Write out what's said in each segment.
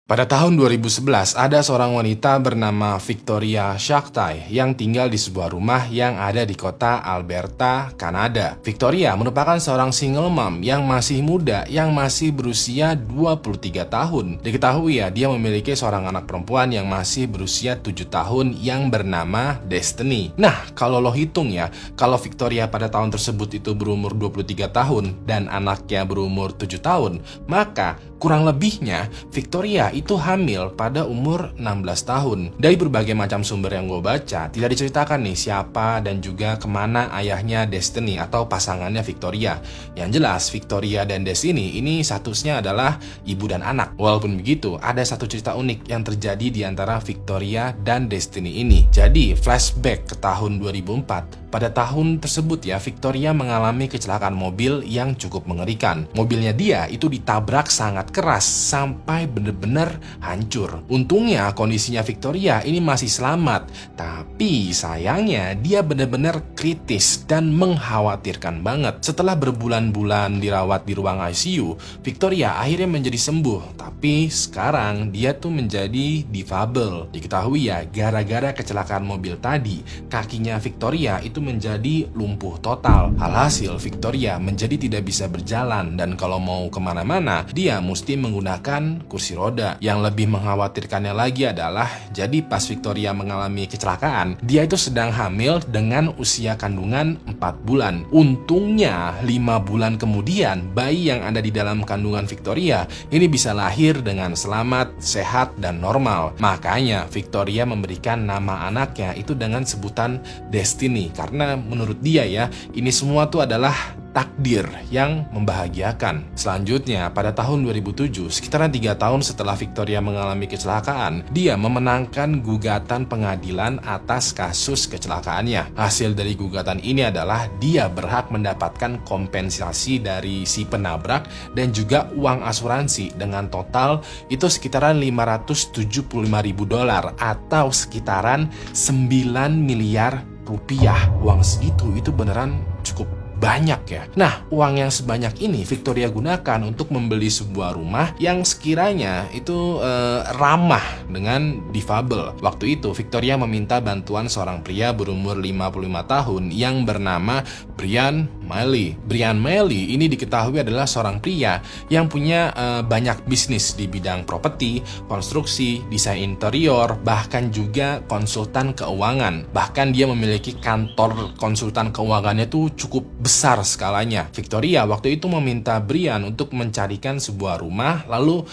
Pada tahun 2011, ada seorang wanita bernama Victoria Shaktai yang tinggal di sebuah rumah yang ada di kota Alberta, Kanada. Victoria merupakan seorang single mom yang masih muda, yang masih berusia 23 tahun. Diketahui ya, dia memiliki seorang anak perempuan yang masih berusia 7 tahun yang bernama Destiny. Nah, kalau lo hitung ya, kalau Victoria pada tahun tersebut itu berumur 23 tahun dan anaknya berumur 7 tahun, maka kurang lebihnya Victoria itu hamil pada umur 16 tahun. Dari berbagai macam sumber yang gue baca, tidak diceritakan nih siapa dan juga kemana ayahnya Destiny atau pasangannya Victoria. Yang jelas, Victoria dan Destiny ini statusnya adalah ibu dan anak. Walaupun begitu, ada satu cerita unik yang terjadi di antara Victoria dan Destiny ini. Jadi, flashback ke tahun 2004. Pada tahun tersebut ya, Victoria mengalami kecelakaan mobil yang cukup mengerikan. Mobilnya dia itu ditabrak sangat keras sampai benar-benar hancur. Untungnya kondisinya Victoria ini masih selamat, tapi sayangnya dia benar-benar kritis dan mengkhawatirkan banget. Setelah berbulan-bulan dirawat di ruang ICU, Victoria akhirnya menjadi sembuh, tapi sekarang dia tuh menjadi difabel. Diketahui ya, gara-gara kecelakaan mobil tadi, kakinya Victoria itu menjadi lumpuh total. Alhasil Victoria menjadi tidak bisa berjalan, dan kalau mau kemana-mana dia mesti menggunakan kursi roda. Yang lebih mengkhawatirkannya lagi adalah, jadi pas Victoria mengalami kecelakaan, dia itu sedang hamil dengan usia kandungan 4 bulan. Untungnya 5 bulan kemudian bayi yang ada di dalam kandungan Victoria ini bisa lahir dengan selamat, sehat, dan normal. Makanya Victoria memberikan nama anaknya itu dengan sebutan Destiny, karena menurut dia ya, ini semua tuh adalah takdir yang membahagiakan. Selanjutnya, pada tahun 2007, sekitaran 3 tahun setelah Victoria mengalami kecelakaan, dia memenangkan gugatan pengadilan atas kasus kecelakaannya. Hasil dari gugatan ini adalah dia berhak mendapatkan kompensasi dari si penabrak dan juga uang asuransi dengan total itu sekitaran $575.000 atau sekitaran 9 miliar rupiah. Uang segitu itu beneran cukup banyak ya. Nah, uang yang sebanyak ini Victoria gunakan untuk membeli sebuah rumah yang sekiranya itu ramah dengan difabel. Waktu itu Victoria meminta bantuan seorang pria berumur 55 tahun yang bernama Brian Mailey. Brian Mailey ini diketahui adalah seorang pria yang punya banyak bisnis di bidang properti, konstruksi, desain interior, bahkan juga konsultan keuangan. Bahkan dia memiliki kantor konsultan keuangannya tuh cukup besar skalanya. Victoria waktu itu meminta Brian untuk mencarikan sebuah rumah, lalu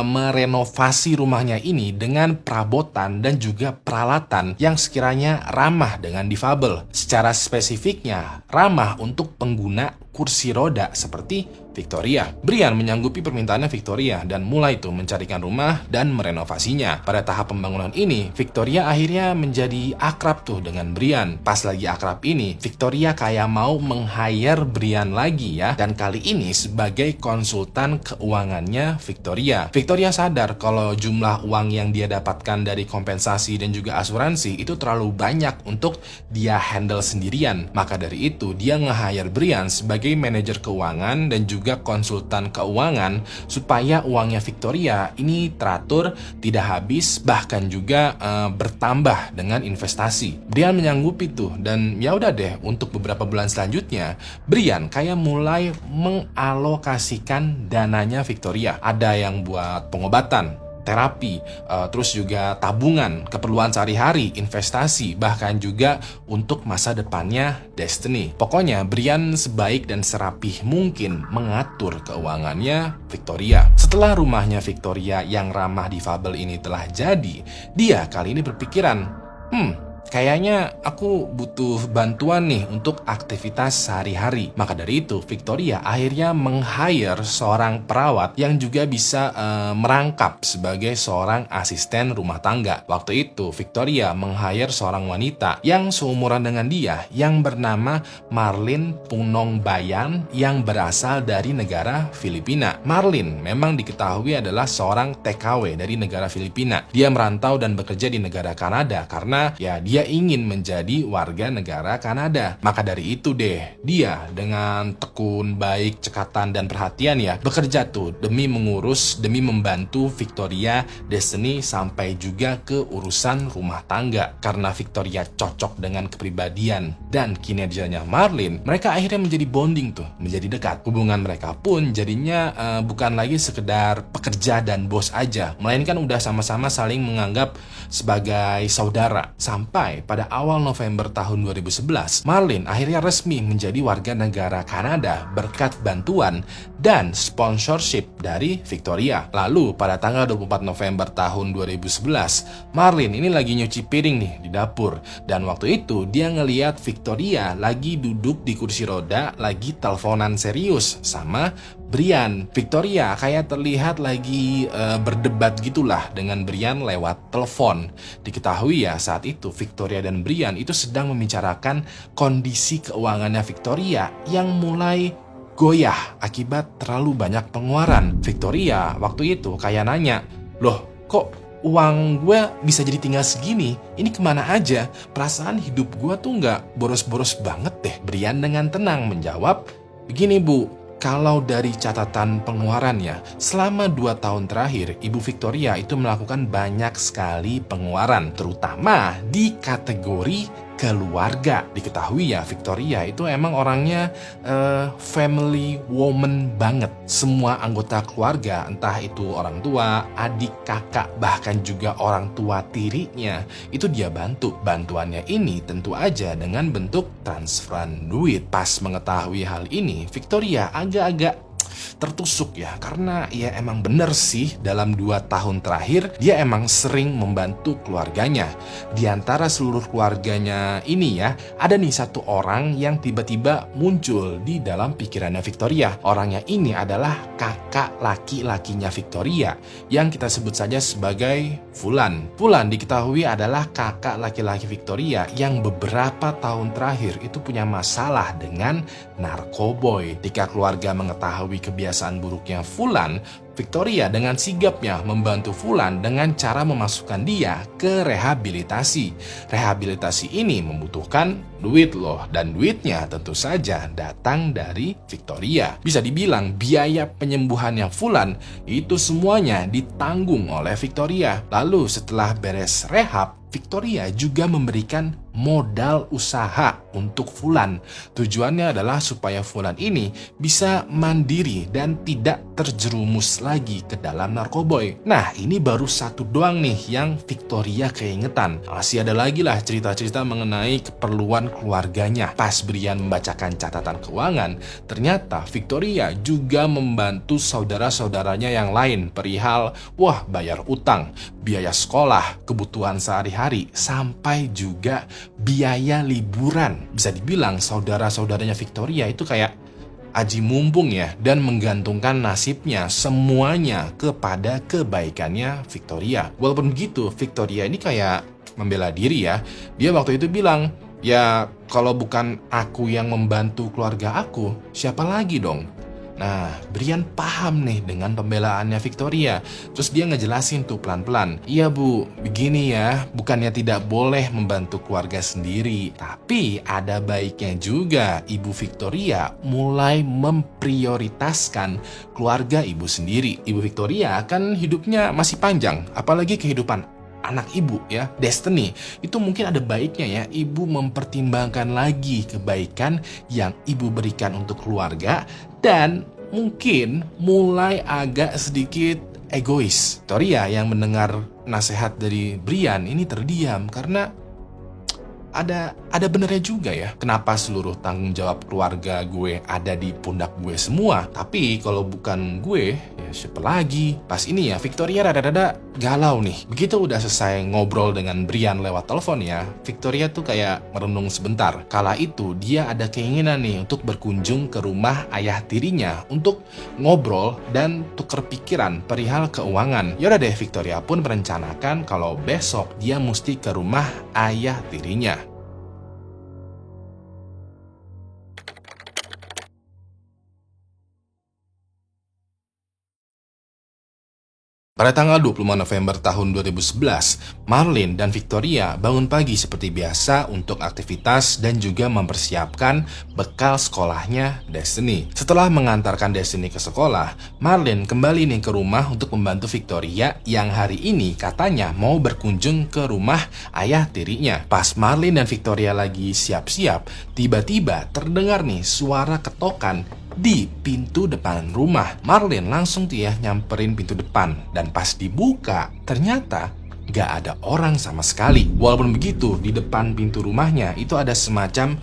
merenovasi rumahnya ini dengan perabotan dan juga peralatan yang sekiranya ramah dengan difabel. Secara spesifiknya, ramah untuk pengguna kursi roda seperti Victoria. Brian menyanggupi permintaannya Victoria dan mulai tuh mencarikan rumah dan merenovasinya. Pada tahap pembangunan ini, Victoria akhirnya menjadi akrab tuh dengan Brian. Pas lagi akrab ini, Victoria kayak mau meng-hire Brian lagi ya, dan kali ini sebagai konsultan keuangannya Victoria. Victoria sadar kalau jumlah uang yang dia dapatkan dari kompensasi dan juga asuransi itu terlalu banyak untuk dia handle sendirian. Maka dari itu, dia nge-hire Brian sebagai manajer keuangan dan juga konsultan keuangan supaya uangnya Victoria ini teratur, tidak habis, bahkan juga bertambah dengan investasi. Brian menyanggupi tuh, dan ya udah deh, untuk beberapa bulan selanjutnya Brian kayak mulai mengalokasikan dananya Victoria. Ada yang buat pengobatan, terapi, terus juga tabungan, keperluan sehari-hari, investasi, bahkan juga untuk masa depannya Destiny. Pokoknya Brian sebaik dan serapih mungkin mengatur keuangannya Victoria. Setelah rumahnya Victoria yang ramah difabel ini telah jadi, dia kali ini berpikiran, kayaknya aku butuh bantuan nih untuk aktivitas sehari-hari. Maka dari itu, Victoria akhirnya meng-hire seorang perawat yang juga bisa merangkap sebagai seorang asisten rumah tangga. Waktu itu, Victoria meng-hire seorang wanita yang seumuran dengan dia yang bernama Marlene Punongbayan yang berasal dari negara Filipina. Marlene memang diketahui adalah seorang TKW dari negara Filipina. Dia merantau dan bekerja di negara Kanada karena ya dia dia ingin menjadi warga negara Kanada. Maka dari itu deh, dia dengan tekun, baik, cekatan, dan perhatian ya, bekerja tuh demi mengurus, demi membantu Victoria, Destiny, sampai juga ke urusan rumah tangga. Karena Victoria cocok dengan kepribadian dan kinerjanya Marlin, mereka akhirnya menjadi bonding tuh, menjadi dekat. Hubungan mereka pun jadinya bukan lagi sekedar pekerja dan bos aja, melainkan udah sama-sama saling menganggap sebagai saudara. Sampai pada awal November tahun 2011, Marlin akhirnya resmi menjadi warga negara Kanada berkat bantuan dan sponsorship dari Victoria. Lalu pada tanggal 24 November tahun 2011, Marlin ini lagi nyuci piring nih di dapur, dan waktu itu dia ngeliat Victoria lagi duduk di kursi roda, lagi teleponan serius sama Brian. Victoria kayak terlihat lagi berdebat gitulah dengan Brian lewat telepon. Diketahui ya, saat itu Victoria dan Brian itu sedang membicarakan kondisi keuangannya Victoria yang mulai goyah akibat terlalu banyak pengeluaran. Victoria waktu itu kayak nanya, "Loh, kok uang gue bisa jadi tinggal segini? Ini kemana aja? Perasaan hidup gue tuh nggak boros-boros banget deh." Brian dengan tenang menjawab, "Begini Bu, kalau dari catatan pengeluarannya, selama 2 tahun terakhir, Ibu Victoria itu melakukan banyak sekali pengeluaran, terutama di kategori keluarga." Diketahui ya, Victoria itu emang orangnya family woman banget. Semua anggota keluarga, entah itu orang tua, adik, kakak, bahkan juga orang tua tirinya, itu dia bantu. Bantuannya ini tentu aja dengan bentuk transferan duit. Pas mengetahui hal ini, Victoria agak-agak tertusuk ya, karena ya emang bener sih, dalam 2 tahun terakhir dia emang sering membantu keluarganya. Di antara seluruh keluarganya ini ya, ada nih satu orang yang tiba-tiba muncul di dalam pikirannya Victoria. Orangnya ini adalah kakak laki-lakinya Victoria yang kita sebut saja sebagai Fulan. Fulan diketahui adalah kakak laki-laki Victoria yang beberapa tahun terakhir itu punya masalah dengan narkoboy. Ketika keluarga mengetahui kebiasaan buruknya Fulan, Victoria dengan sigapnya membantu Fulan dengan cara memasukkan dia ke rehabilitasi. Rehabilitasi ini membutuhkan duit loh, dan duitnya tentu saja datang dari Victoria. Bisa dibilang biaya penyembuhannya Fulan itu semuanya ditanggung oleh Victoria. Lalu setelah beres rehab, Victoria juga memberikan modal usaha untuk Fulan. Tujuannya adalah supaya Fulan ini bisa mandiri dan tidak terjerumus lagi ke dalam narkoboy. Nah, ini baru satu doang nih yang Victoria keingetan. Masih ada lagi lah cerita-cerita mengenai keperluan keluarganya. Pas Brian membacakan catatan keuangan, ternyata Victoria juga membantu saudara-saudaranya yang lain perihal bayar utang, biaya sekolah, kebutuhan sehari-hari, sampai juga biaya liburan. Bisa dibilang saudara-saudaranya Victoria itu kayak aji mumpung ya, dan menggantungkan nasibnya semuanya kepada kebaikannya Victoria. Walaupun begitu, Victoria ini kayak membela diri ya. Dia waktu itu bilang, "Ya kalau bukan aku yang membantu keluarga aku, siapa lagi dong?" Nah, Brian paham nih dengan pembelaannya Victoria. Terus dia ngejelasin tuh pelan-pelan, "Iya Bu, begini ya, bukannya tidak boleh membantu keluarga sendiri, tapi ada baiknya juga Ibu Victoria mulai memprioritaskan keluarga Ibu sendiri. Ibu Victoria kan hidupnya masih panjang, apalagi kehidupan anak ibu ya, Destiny. Itu mungkin ada baiknya ya ibu mempertimbangkan lagi kebaikan yang ibu berikan untuk keluarga, dan mungkin mulai agak sedikit egois." Victoria yang mendengar nasihat dari Brian ini terdiam, karena ada benernya juga ya. Kenapa seluruh tanggung jawab keluarga gue ada di pundak gue semua? Tapi kalau bukan gue, ya siapa lagi? Pas ini ya, Victoria rada-rada galau nih. Begitu udah selesai ngobrol dengan Brian lewat telepon ya, Victoria tuh kayak merenung sebentar. Kala itu dia ada keinginan nih untuk berkunjung ke rumah ayah tirinya untuk ngobrol dan tuker pikiran perihal keuangan. Yaudah deh, Victoria pun merencanakan kalau besok dia mesti ke rumah ayah tirinya. Pada tanggal 25 November tahun 2011, Marlene dan Victoria bangun pagi seperti biasa untuk aktivitas dan juga mempersiapkan bekal sekolahnya Destiny. Setelah mengantarkan Destiny ke sekolah, Marlene kembali nih ke rumah untuk membantu Victoria yang hari ini katanya mau berkunjung ke rumah ayah tirinya. Pas Marlene dan Victoria lagi siap-siap, tiba-tiba terdengar nih suara ketokan di pintu depan rumah. Marlene langsung tuh ya nyamperin pintu depan, dan pas dibuka ternyata gak ada orang sama sekali. Walaupun begitu, di depan pintu rumahnya itu ada semacam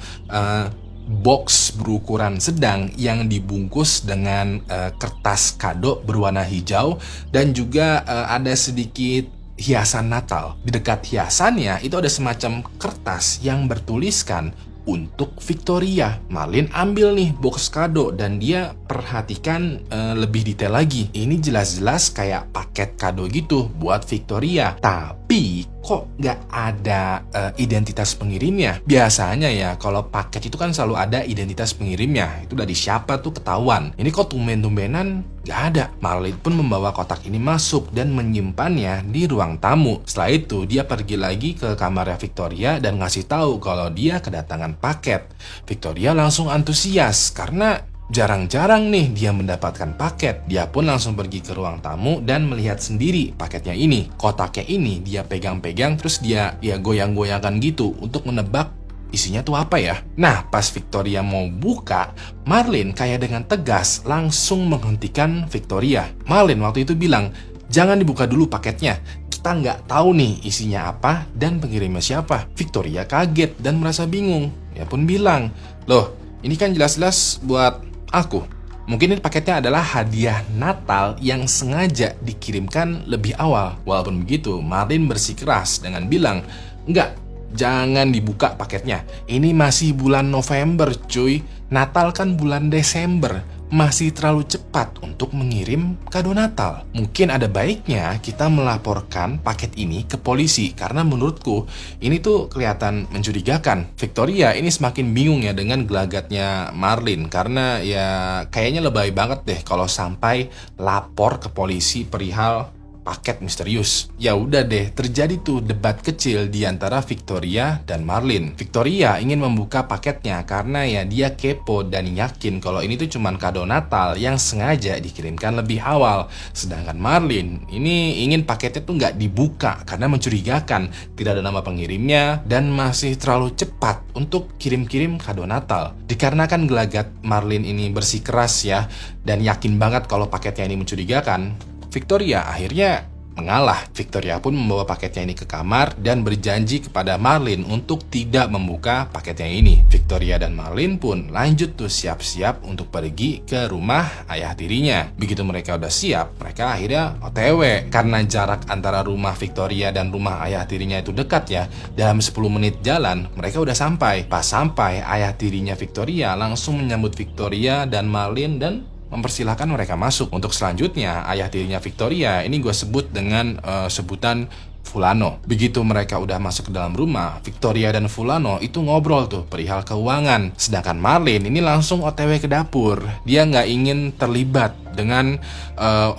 box berukuran sedang yang dibungkus dengan kertas kado berwarna hijau, dan juga ada sedikit hiasan Natal. Di dekat hiasannya itu ada semacam kertas yang bertuliskan untuk Victoria. Marlene ambil nih box kado dan dia perhatikan lebih detail lagi. Ini jelas-jelas kayak paket kado gitu buat Victoria. Tapi kok nggak ada identitas pengirimnya? Biasanya ya kalau paket itu kan selalu ada identitas pengirimnya. Itu dari siapa tuh ketahuan. Ini kok tumben-tumbenan nggak ada. Marlene pun membawa kotak ini masuk dan menyimpannya di ruang tamu. Setelah itu dia pergi lagi ke kamarnya Victoria dan ngasih tahu kalau dia kedatangan paket. Victoria langsung antusias karena jarang-jarang nih dia mendapatkan paket. Dia pun langsung pergi ke ruang tamu dan melihat sendiri paketnya ini. Kotaknya ini dia pegang-pegang terus dia goyang-goyangkan gitu untuk menebak isinya tuh apa ya. Nah, pas Victoria mau buka, Marlene kayak dengan tegas langsung menghentikan Victoria. Marlene waktu itu bilang, "Jangan dibuka dulu paketnya. Kita nggak tahu nih isinya apa dan pengirimnya siapa." Victoria kaget dan merasa bingung. Dia pun bilang, "Loh, ini kan jelas-jelas buat aku. Mungkin ini paketnya adalah hadiah Natal yang sengaja dikirimkan lebih awal." Walaupun begitu, Marlene bersikeras dengan bilang, "Enggak, jangan dibuka paketnya. Ini masih bulan November, cuy. Natal kan bulan Desember. Masih terlalu cepat untuk mengirim kado Natal. Mungkin ada baiknya kita melaporkan paket ini ke polisi, karena menurutku ini tuh kelihatan mencurigakan." Victoria ini semakin bingung ya dengan gelagatnya Marlene, karena ya kayaknya lebay banget deh kalau sampai lapor ke polisi perihal paket misterius. Ya udah deh, terjadi tuh debat kecil di antara Victoria dan Marlene. Victoria ingin membuka paketnya karena ya dia kepo dan yakin kalau ini tuh cuman kado Natal yang sengaja dikirimkan lebih awal. Sedangkan Marlene ini ingin paketnya tuh nggak dibuka karena mencurigakan, tidak ada nama pengirimnya dan masih terlalu cepat untuk kirim-kirim kado Natal. Dikarenakan gelagat Marlene ini bersikeras ya dan yakin banget kalau paketnya ini mencurigakan, Victoria akhirnya mengalah. Victoria pun membawa paketnya ini ke kamar dan berjanji kepada Marlene untuk tidak membuka paketnya ini. Victoria dan Marlene pun lanjut tuh siap-siap untuk pergi ke rumah ayah tirinya. Begitu mereka udah siap, mereka akhirnya OTW. Karena jarak antara rumah Victoria dan rumah ayah tirinya itu dekat ya, dalam 10 menit jalan mereka udah sampai. Pas sampai, ayah tirinya Victoria langsung menyambut Victoria dan Marlene dan mempersilahkan mereka masuk. Untuk selanjutnya, ayah tirinya Victoria ini gue sebut dengan sebutan Fulano. Begitu mereka udah masuk ke dalam rumah, Victoria dan Fulano itu ngobrol tuh perihal keuangan. Sedangkan Marlene ini langsung OTW ke dapur. Dia nggak ingin terlibat dengan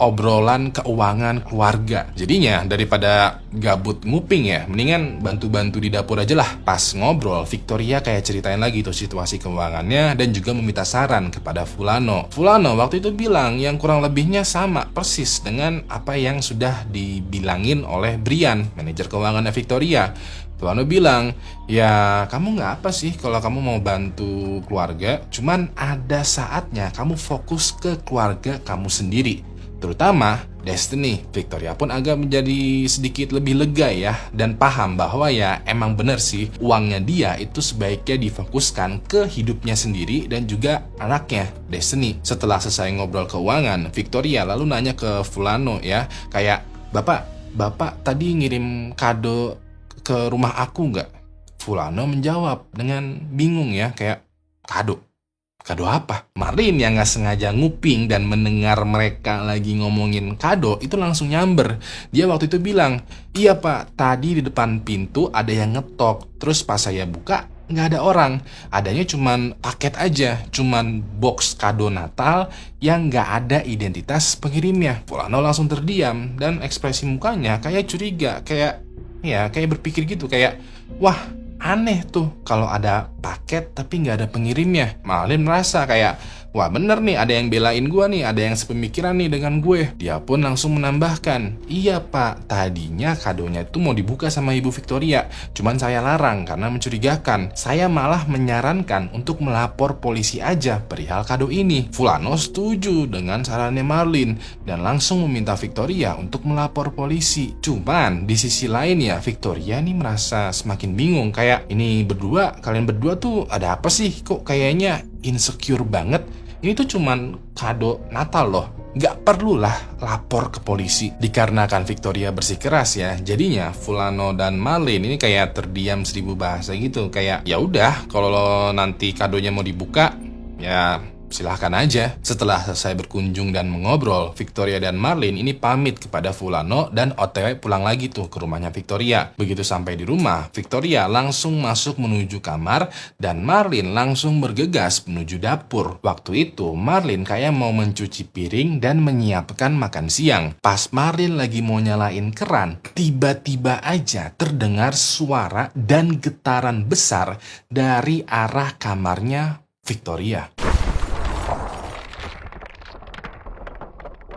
obrolan keuangan keluarga. Jadinya daripada gabut nguping ya, mendingan bantu-bantu di dapur aja lah. Pas ngobrol, Victoria kayak ceritain lagi tuh situasi keuangannya dan juga meminta saran kepada Fulano. Fulano waktu itu bilang yang kurang lebihnya sama persis dengan apa yang sudah dibilangin oleh Brian, manajer keuangannya Victoria. Fulano bilang, "Ya kamu nggak apa sih kalau kamu mau bantu keluarga, cuman ada saatnya kamu fokus ke keluarga kamu sendiri, terutama Destiny." Victoria pun agak menjadi sedikit lebih lega ya, dan paham bahwa ya emang bener sih uangnya dia itu sebaiknya difokuskan ke hidupnya sendiri dan juga anaknya Destiny. Setelah selesai ngobrol keuangan, Victoria lalu nanya ke Fulano ya, kayak, Bapak tadi ngirim kado ke rumah aku nggak?" Fulano menjawab dengan bingung ya, kayak, Kado apa? Marlene yang nggak sengaja nguping dan mendengar mereka lagi ngomongin kado itu langsung nyamber. Dia waktu itu bilang, "Iya Pak, tadi di depan pintu ada yang ngetok. Terus pas saya buka, nggak ada orang. Adanya cuman paket aja, cuman box kado Natal yang nggak ada identitas pengirimnya. Fulano langsung terdiam dan ekspresi mukanya kayak curiga, kayak berpikir gitu, kayak wah, aneh tuh kalau ada paket tapi nggak ada pengirimnya. Marlin merasa kayak, wah bener nih, ada yang belain gue nih, ada yang sepemikiran nih dengan gue. Dia pun langsung menambahkan, iya pak, tadinya kadonya itu mau dibuka sama Ibu Victoria, cuman saya larang karena mencurigakan. Saya malah menyarankan untuk melapor polisi aja perihal kado ini. Fulano setuju dengan sarannya Marlin dan langsung meminta Victoria untuk melapor polisi. Cuman di sisi lain ya, Victoria nih merasa semakin bingung, kayak kalian berdua tuh ada apa sih? Kok kayaknya insecure banget? Ini tuh cuman kado Natal loh. Gak perlulah lapor ke polisi. Dikarenakan Victoria bersikeras ya, jadinya Fulano dan Marlin ini kayak terdiam 1000 bahasa gitu. Kayak ya udah, kalau nanti kadonya mau dibuka, ya silahkan aja. Setelah selesai berkunjung dan mengobrol, Victoria dan Marlin ini pamit kepada Fulano dan OTW pulang lagi tuh ke rumahnya Victoria. Begitu sampai di rumah, Victoria langsung masuk menuju kamar dan Marlin langsung bergegas menuju dapur. Waktu itu Marlin kayak mau mencuci piring dan menyiapkan makan siang. Pas Marlin lagi mau nyalain keran, tiba-tiba aja terdengar suara dan getaran besar dari arah kamarnya Victoria.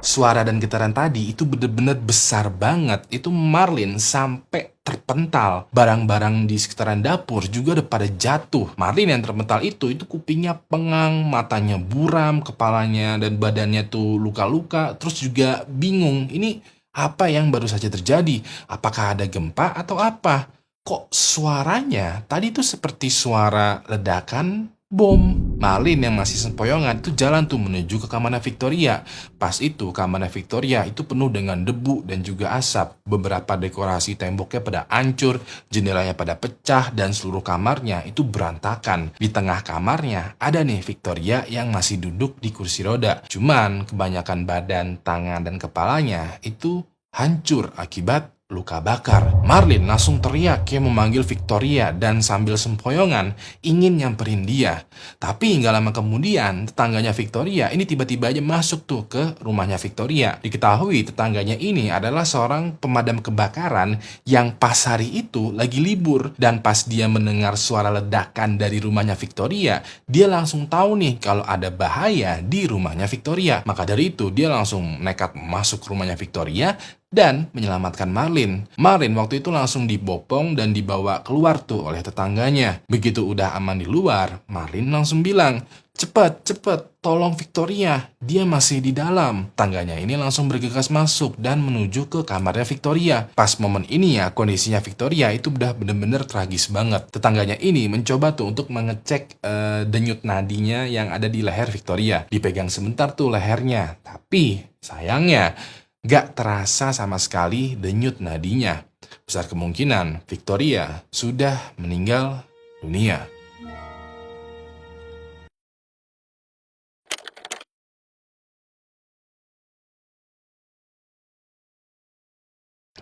Suara dan getaran tadi itu bener-bener besar banget. Itu Marlin sampai terpental. Barang-barang di sekitaran dapur juga udah pada jatuh. Marlin yang terpental itu kupingnya pengang, matanya buram, kepalanya dan badannya tuh luka-luka. Terus juga bingung, ini apa yang baru saja terjadi? Apakah ada gempa atau apa? Kok suaranya tadi tuh seperti suara ledakan bom. Marlin yang masih sempoyongan itu jalan tuh menuju ke kamarnya Victoria. Pas itu kamarnya Victoria itu penuh dengan debu dan juga asap. Beberapa dekorasi temboknya pada hancur, jendelanya pada pecah dan seluruh kamarnya itu berantakan. Di tengah kamarnya ada nih Victoria yang masih duduk di kursi roda. Cuman kebanyakan badan, tangan dan kepalanya itu hancur akibat luka bakar. Marlin langsung teriak kayak memanggil Victoria dan sambil sempoyongan ingin nyamperin dia. Tapi nggak lama kemudian tetangganya Victoria ini tiba-tiba aja masuk tuh ke rumahnya Victoria. Diketahui tetangganya ini adalah seorang pemadam kebakaran yang pas hari itu lagi libur. Dan pas dia mendengar suara ledakan dari rumahnya Victoria, dia langsung tahu nih kalau ada bahaya di rumahnya Victoria. Maka dari itu dia langsung nekat masuk ke rumahnya Victoria dan menyelamatkan Marlin. Marlin waktu itu langsung dibopong dan dibawa keluar tuh oleh tetangganya. Begitu udah aman di luar, Marlin langsung bilang, "Cepet, tolong Victoria, dia masih di dalam." Tangganya ini langsung bergegas masuk dan menuju ke kamarnya Victoria. Pas momen ini ya, kondisinya Victoria itu udah bener-bener tragis banget. Tetangganya ini mencoba tuh untuk mengecek denyut nadinya yang ada di leher Victoria. Dipegang sebentar tuh lehernya, tapi sayangnya gak terasa sama sekali denyut nadinya. Besar kemungkinan Victoria sudah meninggal dunia.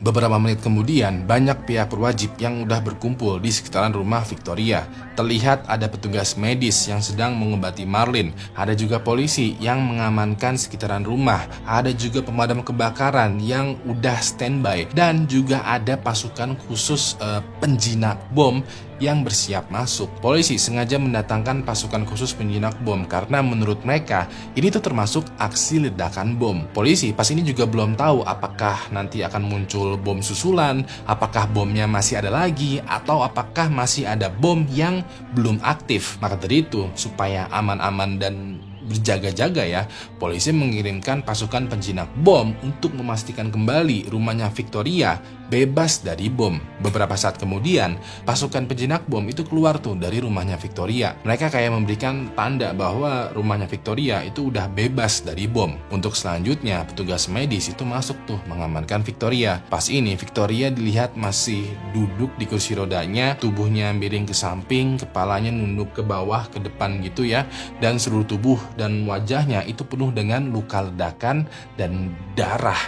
Beberapa menit kemudian, banyak pihak berwajib yang udah berkumpul di sekitaran rumah Victoria. Terlihat ada petugas medis yang sedang mengobati Marlin. Ada juga polisi yang mengamankan sekitaran rumah. Ada juga pemadam kebakaran yang udah standby. Dan juga ada pasukan khusus penjinak bom yang bersiap masuk. Polisi sengaja mendatangkan pasukan khusus penjinak bom karena menurut mereka ini tuh termasuk aksi ledakan bom. Polisi pas ini juga belum tahu apakah nanti akan muncul bom susulan, apakah bomnya masih ada lagi, atau apakah masih ada bom yang belum aktif. Maka dari itu, supaya aman-aman dan berjaga-jaga ya, polisi mengirimkan pasukan penjinak bom untuk memastikan kembali rumahnya Victoria bebas dari bom. Beberapa saat kemudian, pasukan penjinak bom itu keluar tuh dari rumahnya Victoria. Mereka kayak memberikan tanda bahwa rumahnya Victoria itu udah bebas dari bom. Untuk selanjutnya, petugas medis itu masuk tuh mengamankan Victoria. Pas ini, Victoria dilihat masih duduk di kursi rodanya, tubuhnya miring ke samping, kepalanya nunduk ke bawah, ke depan gitu ya, dan seluruh tubuh dan wajahnya itu penuh dengan luka ledakan dan darah.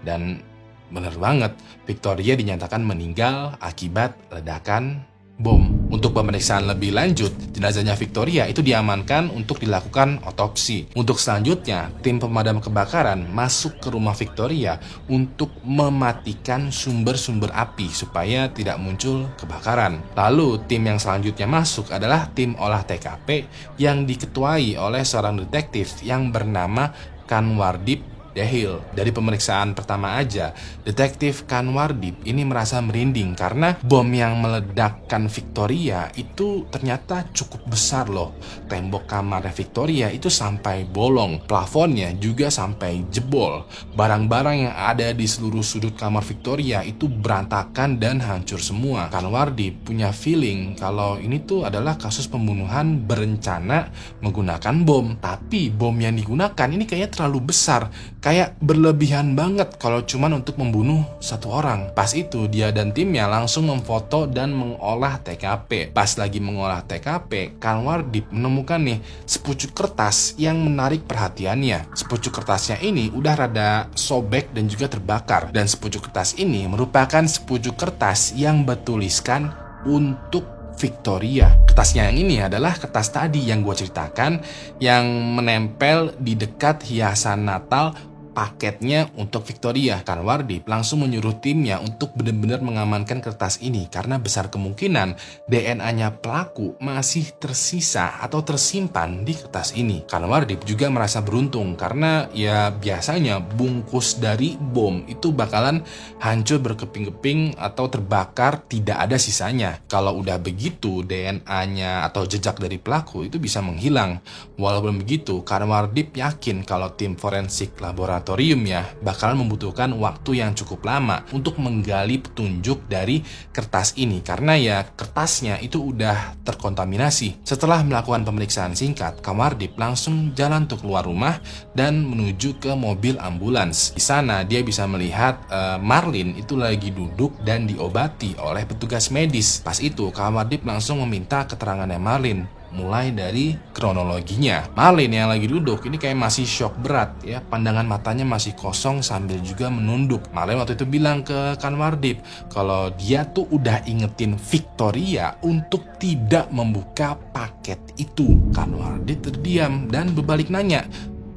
Dan bener banget, Victoria dinyatakan meninggal akibat ledakan bom. Untuk pemeriksaan lebih lanjut, jenazahnya Victoria itu diamankan untuk dilakukan otopsi. Untuk selanjutnya, tim pemadam kebakaran masuk ke rumah Victoria untuk mematikan sumber-sumber api supaya tidak muncul kebakaran. Lalu, tim yang selanjutnya masuk adalah tim olah TKP yang diketuai oleh seorang detektif yang bernama Kanwardip Dehil. Dari pemeriksaan pertama aja, detektif Kanwardip ini merasa merinding karena bom yang meledakkan Victoria itu ternyata cukup besar loh. Tembok kamarnya Victoria itu sampai bolong, plafonnya juga sampai jebol. Barang-barang yang ada di seluruh sudut kamar Victoria itu berantakan dan hancur semua. Kanwardip punya feeling kalau ini tuh adalah kasus pembunuhan berencana menggunakan bom. Tapi bom yang digunakan ini kayaknya terlalu besar. Kayak berlebihan banget kalau cuman untuk membunuh satu orang. Pas itu dia dan timnya langsung memfoto dan mengolah TKP. Pas lagi mengolah TKP, Kanwardip menemukan nih sepucuk kertas yang menarik perhatiannya. Sepucuk kertasnya ini udah rada sobek dan juga terbakar. Dan sepucuk kertas ini merupakan sepucuk kertas yang bertuliskan untuk Victoria. Kertasnya yang ini adalah kertas tadi yang gue ceritakan yang menempel di dekat hiasan Natal paketnya untuk Victoria. Kanwardip langsung menyuruh timnya untuk benar-benar mengamankan kertas ini karena besar kemungkinan DNA-nya pelaku masih tersisa atau tersimpan di kertas ini. Kanwardip juga merasa beruntung karena ya biasanya bungkus dari bom itu bakalan hancur berkeping-keping atau terbakar, tidak ada sisanya. Kalau udah begitu DNA-nya atau jejak dari pelaku itu bisa menghilang. Walaupun begitu, Kanwardip yakin kalau tim forensik laboratorium ya bakalan membutuhkan waktu yang cukup lama untuk menggali petunjuk dari kertas ini karena ya kertasnya itu udah terkontaminasi. Setelah melakukan pemeriksaan singkat, Kanwardip langsung jalan untuk keluar rumah dan menuju ke mobil ambulans. Di sana dia bisa melihat Marlin itu lagi duduk dan diobati oleh petugas medis. Pas itu Kanwardip langsung meminta keterangannya Marlin. Mulai dari kronologinya. Marlin yang lagi duduk ini kayak masih shock berat ya, pandangan matanya masih kosong sambil juga menunduk. Marlin waktu itu bilang ke Kanwardip kalau dia tuh udah ingetin Victoria untuk tidak membuka paket itu. Kanwardip terdiam dan berbalik nanya,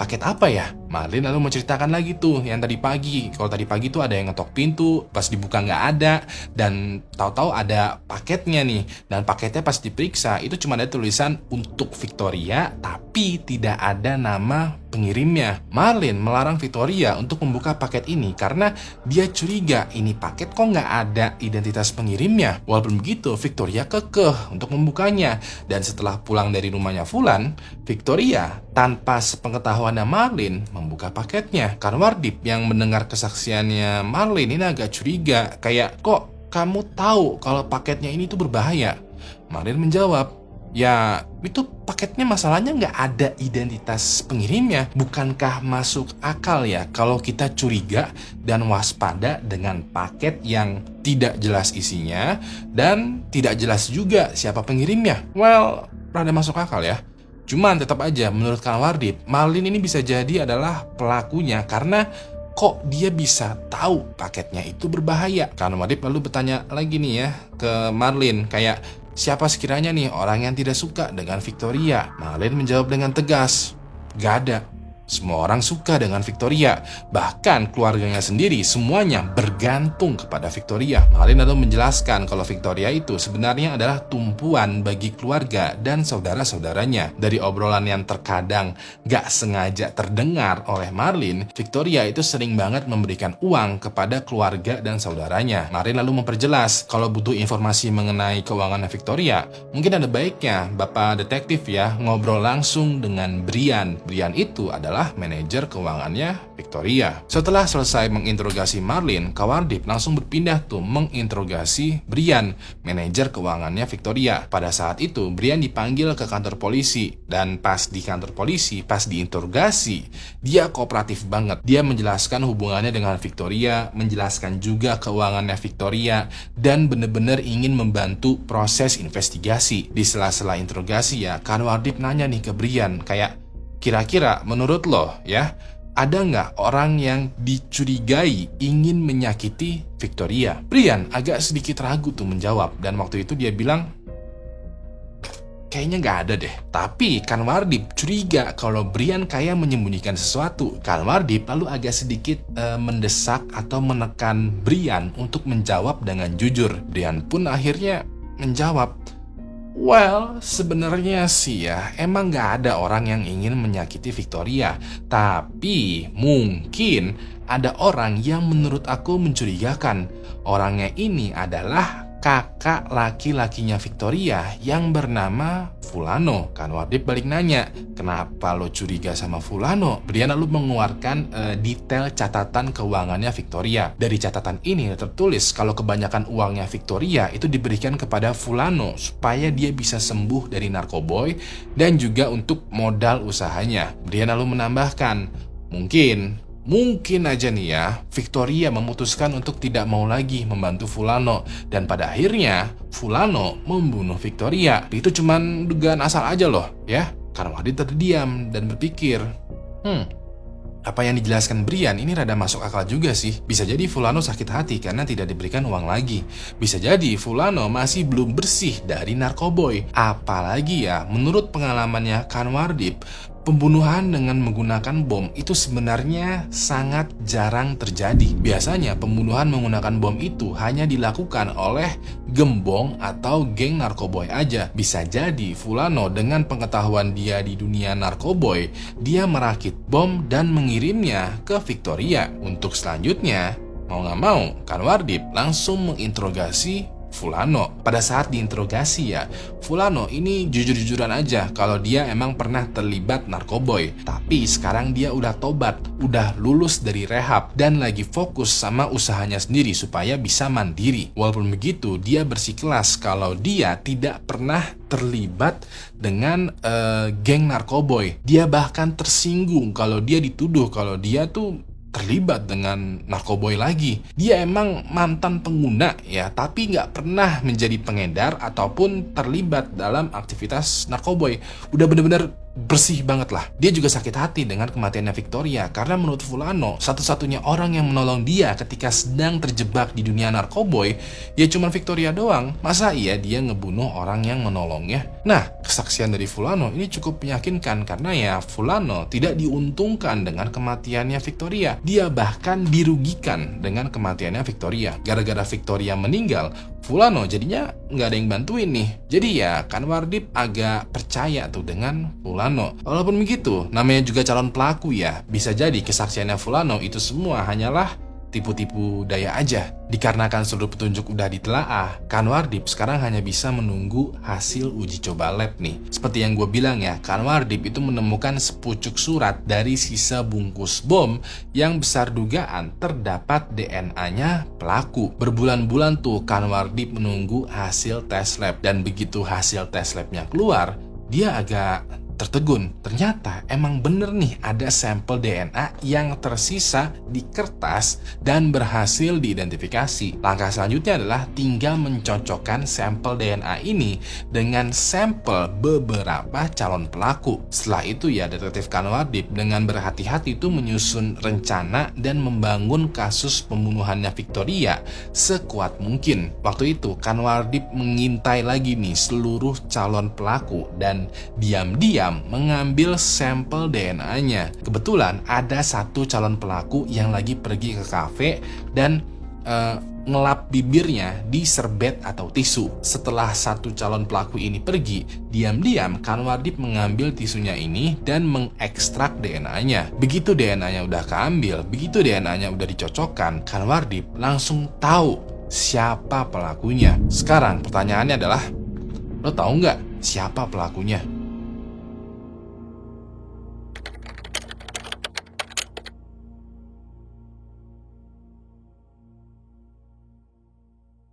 paket apa ya? Marlin lalu menceritakan lagi tuh yang tadi pagi. Kalau tadi pagi tuh ada yang ngetok pintu, pas dibuka nggak ada, dan tahu-tahu ada paketnya nih. Dan paketnya pas diperiksa itu cuma ada tulisan untuk Victoria, tapi tidak ada nama pengirimnya. Marlin melarang Victoria untuk membuka paket ini karena dia curiga ini paket kok nggak ada identitas pengirimnya. Walaupun begitu, Victoria kekeh untuk membukanya. Dan setelah pulang dari rumahnya Fulan, Victoria tanpa sepengetahuannya Marlin membuka paketnya. Kanwardip yang mendengar kesaksiannya Marlin ini agak curiga, kayak kok kamu tahu kalau paketnya ini tuh berbahaya? Marlin menjawab, ya itu paketnya masalahnya nggak ada identitas pengirimnya. Bukankah masuk akal ya kalau kita curiga dan waspada dengan paket yang tidak jelas isinya dan tidak jelas juga siapa pengirimnya? Well, rada masuk akal ya. Cuman tetap aja menurut Kanwardip, Marlin ini bisa jadi adalah pelakunya karena kok dia bisa tahu paketnya itu berbahaya. Kanwardip lalu bertanya lagi nih ya ke Marlin, kayak siapa sekiranya nih orang yang tidak suka dengan Victoria? Marlin menjawab dengan tegas, gak ada. Semua orang suka dengan Victoria, bahkan keluarganya sendiri semuanya bergantung kepada Victoria. Marlin lalu menjelaskan kalau Victoria itu sebenarnya adalah tumpuan bagi keluarga dan saudara-saudaranya. Dari obrolan yang terkadang gak sengaja terdengar oleh Marlin, Victoria itu sering banget memberikan uang kepada keluarga dan saudaranya. Marlin lalu memperjelas kalau butuh informasi mengenai keuangan Victoria, mungkin ada baiknya Bapak Detektif ya ngobrol langsung dengan Brian. Brian itu adalah manajer keuangannya Victoria. Setelah selesai menginterogasi Marlin, Kanwardip langsung berpindah tuh menginterogasi Brian, manajer keuangannya Victoria. Pada saat itu, Brian dipanggil ke kantor polisi dan pas di kantor polisi, pas diinterogasi, dia kooperatif banget. Dia menjelaskan hubungannya dengan Victoria, menjelaskan juga keuangannya Victoria, dan bener-bener ingin membantu proses investigasi. Di sela-sela interogasi ya, Kanwardip nanya nih ke Brian, kayak kira-kira menurut lo ya, Ada nggak orang yang dicurigai ingin menyakiti Victoria? Brian agak sedikit ragu tuh menjawab, dan waktu itu dia bilang, kayaknya nggak ada deh. Tapi Kanwardip curiga kalau Brian kayak menyembunyikan sesuatu. Kanwardip lalu agak sedikit mendesak atau menekan Brian untuk menjawab dengan jujur. Brian pun akhirnya menjawab, well, sebenarnya sih ya, emang nggak ada orang yang ingin menyakiti Victoria. Tapi mungkin ada orang yang menurut aku mencurigakan. Orangnya ini adalah kakak laki-lakinya Victoria yang bernama Fulano. Kanwardip balik nanya, kenapa lo curiga sama Fulano? Brian lalu mengeluarkan detail catatan keuangannya Victoria. Dari catatan ini tertulis kalau kebanyakan uangnya Victoria itu diberikan kepada Fulano supaya dia bisa sembuh dari narkoboy dan juga untuk modal usahanya. Brian lalu menambahkan, Mungkin aja nih ya, Victoria memutuskan untuk tidak mau lagi membantu Fulano, dan pada akhirnya Fulano membunuh Victoria. Itu cuman dugaan asal aja loh ya. Kanwardip terdiam dan berpikir, apa yang dijelaskan Brian ini rada masuk akal juga sih. Bisa jadi Fulano sakit hati karena tidak diberikan uang lagi. Bisa jadi Fulano masih belum bersih dari narkoboy. Apalagi ya, menurut pengalamannya Kanwardip, pembunuhan dengan menggunakan bom itu sebenarnya sangat jarang terjadi. Biasanya pembunuhan menggunakan bom itu hanya dilakukan oleh gembong atau geng narkoboy aja. Bisa jadi Fulano dengan pengetahuan dia di dunia narkoboy, dia merakit bom dan mengirimnya ke Victoria. Untuk selanjutnya, mau nggak mau, Kanwardip langsung menginterogasi Fulano. Pada saat diinterogasi ya, Fulano ini jujur-jujuran aja kalau dia emang pernah terlibat narkoboy. Tapi sekarang dia udah tobat, udah lulus dari rehab, dan lagi fokus sama usahanya sendiri supaya bisa mandiri. Walaupun begitu, dia bersikeras kalau dia tidak pernah terlibat dengan geng narkoboy. Dia bahkan tersinggung kalau dia dituduh kalau dia tuh terlibat dengan narkoboy lagi. Dia emang mantan pengguna ya, tapi nggak pernah menjadi pengedar ataupun terlibat dalam aktivitas narkoboy. Udah bener-bener bersih banget lah. Dia juga sakit hati dengan kematiannya Victoria karena menurut Fulano, satu-satunya orang yang menolong dia ketika sedang terjebak di dunia narkoboy ya cuma Victoria doang. Masa iya dia ngebunuh orang yang menolongnya? Nah, kesaksian dari Fulano ini cukup meyakinkan karena ya Fulano tidak diuntungkan dengan kematiannya Victoria. Dia bahkan dirugikan dengan kematiannya Victoria. Gara-gara Victoria meninggal, Fulano jadinya nggak ada yang bantuin nih. Jadi ya Kanwardip agak percaya tuh dengan Fulano. Walaupun begitu, namanya juga calon pelaku ya. Bisa jadi kesaksiannya Fulano itu semua hanyalah tipu-tipu daya aja. Dikarenakan seluruh petunjuk udah ditelaah, Kanwardip sekarang hanya bisa menunggu hasil uji coba lab nih. Seperti yang gue bilang ya, Kanwardip itu menemukan sepucuk surat dari sisa bungkus bom yang besar dugaan terdapat DNA-nya pelaku. Berbulan-bulan tuh Kanwardip menunggu hasil tes lab, dan begitu hasil tes labnya keluar, dia agak tertegun. Ternyata emang bener nih ada sampel DNA yang tersisa di kertas dan berhasil diidentifikasi. Langkah selanjutnya adalah tinggal mencocokkan sampel DNA ini dengan sampel beberapa calon pelaku. Setelah itu ya detektif Kanwardip dengan berhati-hati itu menyusun rencana dan membangun kasus pembunuhannya Victoria sekuat mungkin. Waktu itu Kanwardip mengintai lagi nih seluruh calon pelaku dan diam-diam mengambil sampel DNA-nya. Kebetulan ada satu calon pelaku yang lagi pergi ke kafe dan ngelap bibirnya di serbet atau tisu. Setelah satu calon pelaku ini pergi, diam-diam Kanwardip mengambil tisunya ini dan mengekstrak DNA-nya. Begitu DNA-nya udah keambil, begitu DNA-nya udah dicocokkan, Kanwardip langsung tahu siapa pelakunya. Sekarang pertanyaannya adalah, lo tahu nggak siapa pelakunya?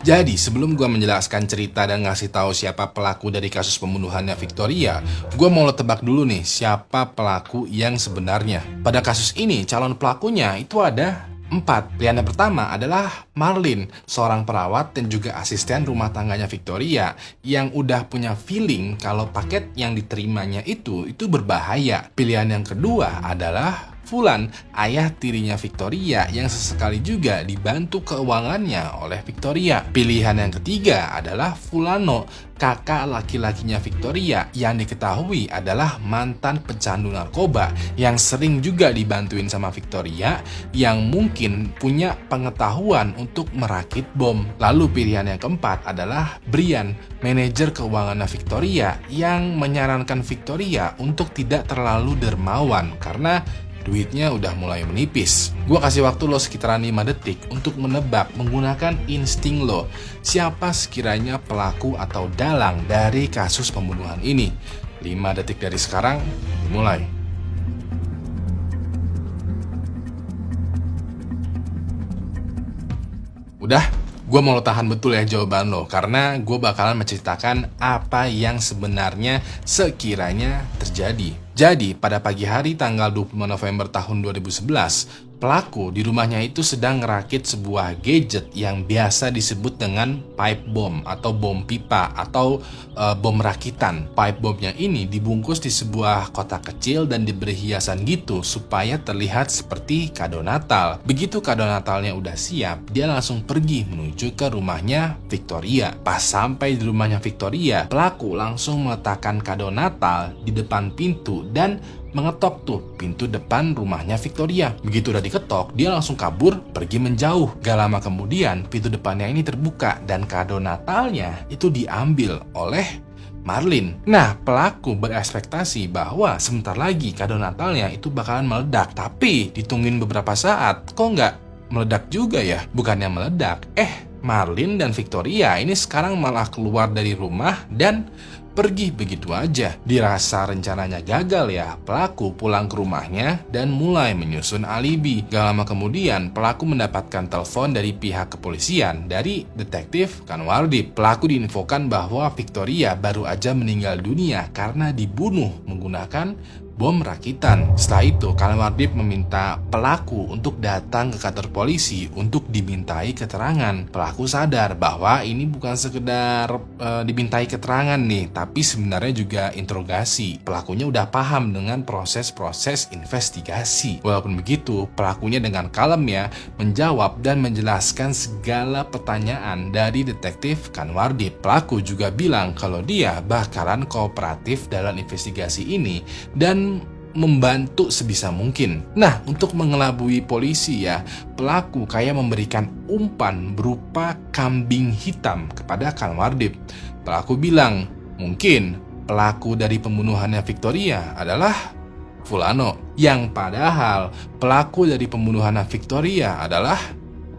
Jadi sebelum gue menjelaskan cerita dan ngasih tahu siapa pelaku dari kasus pembunuhannya Victoria, gue mau lo tebak dulu nih siapa pelaku yang sebenarnya. Pada kasus ini calon pelakunya itu ada 4. Pilihan yang pertama adalah Marlene, seorang perawat dan juga asisten rumah tangganya Victoria yang udah punya feeling kalau paket yang diterimanya itu berbahaya. Pilihan yang kedua adalah Fulan, ayah tirinya Victoria yang sesekali juga dibantu keuangannya oleh Victoria. Pilihan yang ketiga adalah Fulano, kakak laki-lakinya Victoria yang diketahui adalah mantan pecandu narkoba yang sering juga dibantuin sama Victoria yang mungkin punya pengetahuan untuk merakit bom. Lalu pilihan yang keempat adalah Brian, manajer keuangannya Victoria yang menyarankan Victoria untuk tidak terlalu dermawan karena duitnya udah mulai menipis. Gua kasih waktu lo sekitaran 5 detik untuk menebak menggunakan insting lo siapa sekiranya pelaku atau dalang dari kasus pembunuhan ini. 5 detik dari sekarang, dimulai. Udah? Gue mau lo tahan betul ya jawaban lo, karena gue bakalan menceritakan apa yang sebenarnya sekiranya terjadi. Jadi, pada pagi hari tanggal 25 November tahun 2011, pelaku di rumahnya itu sedang ngerakit sebuah gadget yang biasa disebut dengan pipe bomb atau bom pipa atau bom rakitan. Pipe bombnya ini dibungkus di sebuah kotak kecil dan diberi hiasan gitu supaya terlihat seperti kado Natal. Begitu kado Natalnya udah siap, dia langsung pergi menuju ke rumahnya Victoria. Pas sampai di rumahnya Victoria, pelaku langsung meletakkan kado Natal di depan pintu dan mengetok tuh pintu depan rumahnya Victoria. Begitu udah diketok, dia langsung kabur pergi menjauh. Gak lama kemudian pintu depannya ini terbuka dan kado Natalnya itu diambil oleh Marlene. Nah, pelaku berekspektasi bahwa sebentar lagi kado Natalnya itu bakalan meledak. Tapi ditungguin beberapa saat, kok nggak meledak juga ya? Bukannya meledak, Marlene dan Victoria ini sekarang malah keluar dari rumah dan pergi begitu aja. Dirasa rencananya gagal ya, pelaku pulang ke rumahnya dan mulai menyusun alibi. Gak lama kemudian, pelaku mendapatkan telepon dari pihak kepolisian dari detektif Kanwardi. Pelaku diinfokan bahwa Victoria baru aja meninggal dunia karena dibunuh menggunakan bom rakitan. Setelah itu, Kanwardi meminta pelaku untuk datang ke kantor polisi untuk dimintai keterangan. Pelaku sadar bahwa ini bukan sekedar dimintai keterangan nih, tapi sebenarnya juga interogasi. Pelakunya udah paham dengan proses-proses investigasi. Walaupun begitu, pelakunya dengan kalem ya menjawab dan menjelaskan segala pertanyaan dari detektif Kanwardi. Pelaku juga bilang kalau dia bakalan kooperatif dalam investigasi ini dan membantu sebisa mungkin. Nah, untuk mengelabui polisi ya, pelaku kayak memberikan umpan berupa kambing hitam kepada Kanwardi. Pelaku bilang, mungkin pelaku dari pembunuhannya Victoria adalah Fulano. Yang padahal pelaku dari pembunuhannya Victoria adalah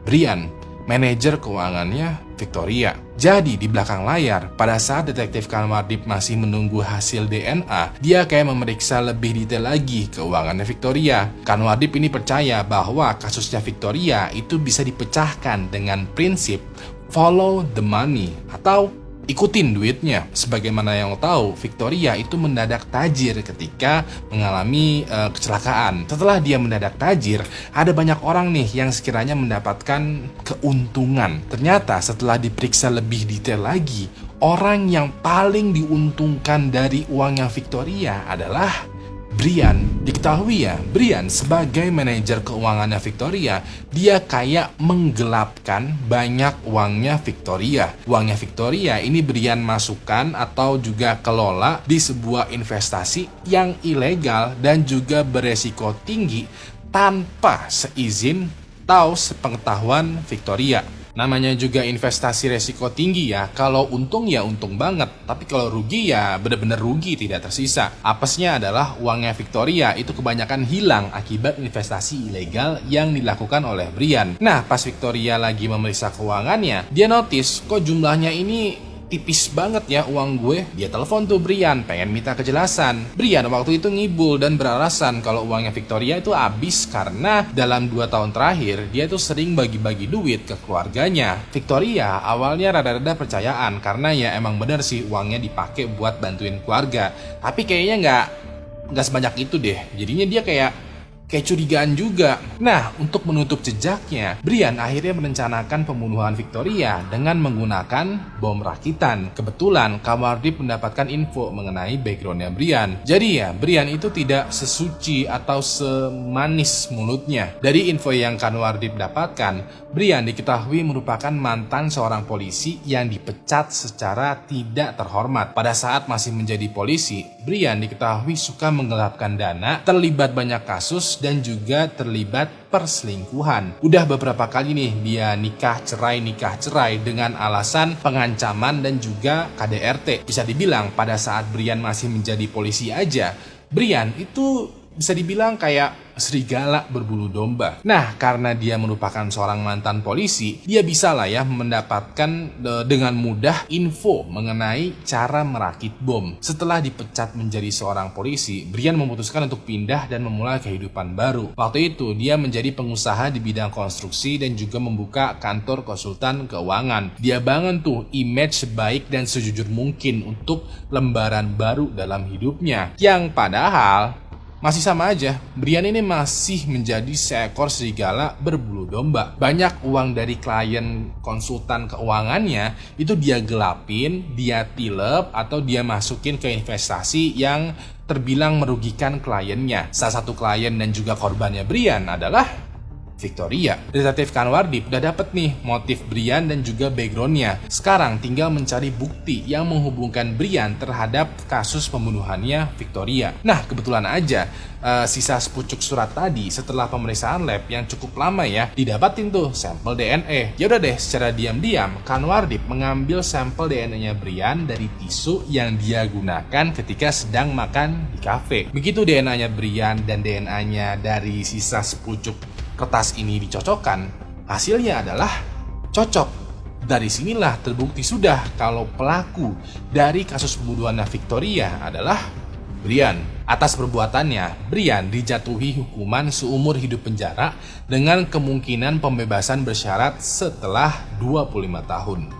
Brian, manajer keuangannya Victoria. Jadi di belakang layar, pada saat detektif Kanwardi masih menunggu hasil DNA, dia kayak memeriksa lebih detail lagi keuangannya Victoria. Kanwardi ini percaya bahwa kasusnya Victoria itu bisa dipecahkan dengan prinsip follow the money atau ikutin duitnya. Sebagaimana yang lo tahu, Victoria itu mendadak tajir ketika mengalami kecelakaan. Setelah dia mendadak tajir, ada banyak orang nih yang sekiranya mendapatkan keuntungan. Ternyata setelah diperiksa lebih detail lagi, orang yang paling diuntungkan dari uangnya Victoria adalah Brian. Diketahui ya, Brian sebagai manajer keuangannya Victoria, dia kayak menggelapkan banyak uangnya Victoria. Uangnya Victoria ini Brian masukkan atau juga kelola di sebuah investasi yang ilegal dan juga beresiko tinggi tanpa seizin atau sepengetahuan Victoria. Namanya juga investasi resiko tinggi ya. Kalau untung ya untung banget, tapi kalau rugi ya bener-bener rugi tidak tersisa. Apesnya adalah uangnya Victoria itu kebanyakan hilang akibat investasi ilegal yang dilakukan oleh Brian. Nah, pas Victoria lagi memeriksa keuangannya, dia notice kok jumlahnya ini tipis banget ya uang gue. Dia telepon tuh Brian, pengen minta kejelasan. Brian waktu itu ngibul dan beralasan kalau uangnya Victoria itu habis karena dalam 2 tahun terakhir dia tuh sering bagi-bagi duit ke keluarganya. Victoria awalnya rada-rada percayaan karena ya emang bener sih uangnya dipakai buat bantuin keluarga. Tapi kayaknya nggak sebanyak itu deh. Jadinya dia kayak kecurigaan juga. Nah, untuk menutup jejaknya, Brian akhirnya merencanakan pembunuhan Victoria dengan menggunakan bom rakitan. Kebetulan, Kanwardip mendapatkan info mengenai backgroundnya Brian. Jadi ya, Brian itu tidak sesuci atau semanis mulutnya. Dari info yang Kanwardip dapatkan, Brian diketahui merupakan mantan seorang polisi yang dipecat secara tidak terhormat. Pada saat masih menjadi polisi, Brian diketahui suka menggelapkan dana, terlibat banyak kasus, dan juga terlibat perselingkuhan. Udah beberapa kali nih dia nikah cerai dengan alasan pengancaman dan juga KDRT. Bisa dibilang pada saat Brian masih menjadi polisi aja, Brian itu bisa dibilang kayak serigala berbulu domba. Nah, karena dia merupakan seorang mantan polisi, dia bisa lah ya mendapatkan dengan mudah info mengenai cara merakit bom. Setelah dipecat menjadi seorang polisi, Brian memutuskan untuk pindah dan memulai kehidupan baru. Waktu itu, dia menjadi pengusaha di bidang konstruksi dan juga membuka kantor konsultan keuangan. Dia bangun tuh image sebaik dan sejujur mungkin untuk lembaran baru dalam hidupnya. Yang padahal masih sama aja, Brian ini masih menjadi seekor serigala berbulu domba. Banyak uang dari klien konsultan keuangannya itu dia gelapin, dia tilep, atau dia masukin ke investasi yang terbilang merugikan kliennya. Salah satu klien dan juga korbannya Brian adalah Victoria. Detektif Kanwardip udah dapet nih motif Brian dan juga backgroundnya. Sekarang tinggal mencari bukti yang menghubungkan Brian terhadap kasus pembunuhannya Victoria. Nah, kebetulan aja sisa sepucuk surat tadi setelah pemeriksaan lab yang cukup lama ya, didapatin tuh sampel DNA. Ya udah deh, secara diam-diam Kanwardip mengambil sampel DNA-nya Brian dari tisu yang dia gunakan ketika sedang makan di kafe. Begitu DNA-nya Brian dan DNA-nya dari sisa sepucuk kertas ini dicocokkan, hasilnya adalah cocok. Dari sinilah terbukti sudah kalau pelaku dari kasus pembunuhan Victoria adalah Brian. Atas perbuatannya, Brian dijatuhi hukuman seumur hidup penjara dengan kemungkinan pembebasan bersyarat setelah 25 tahun.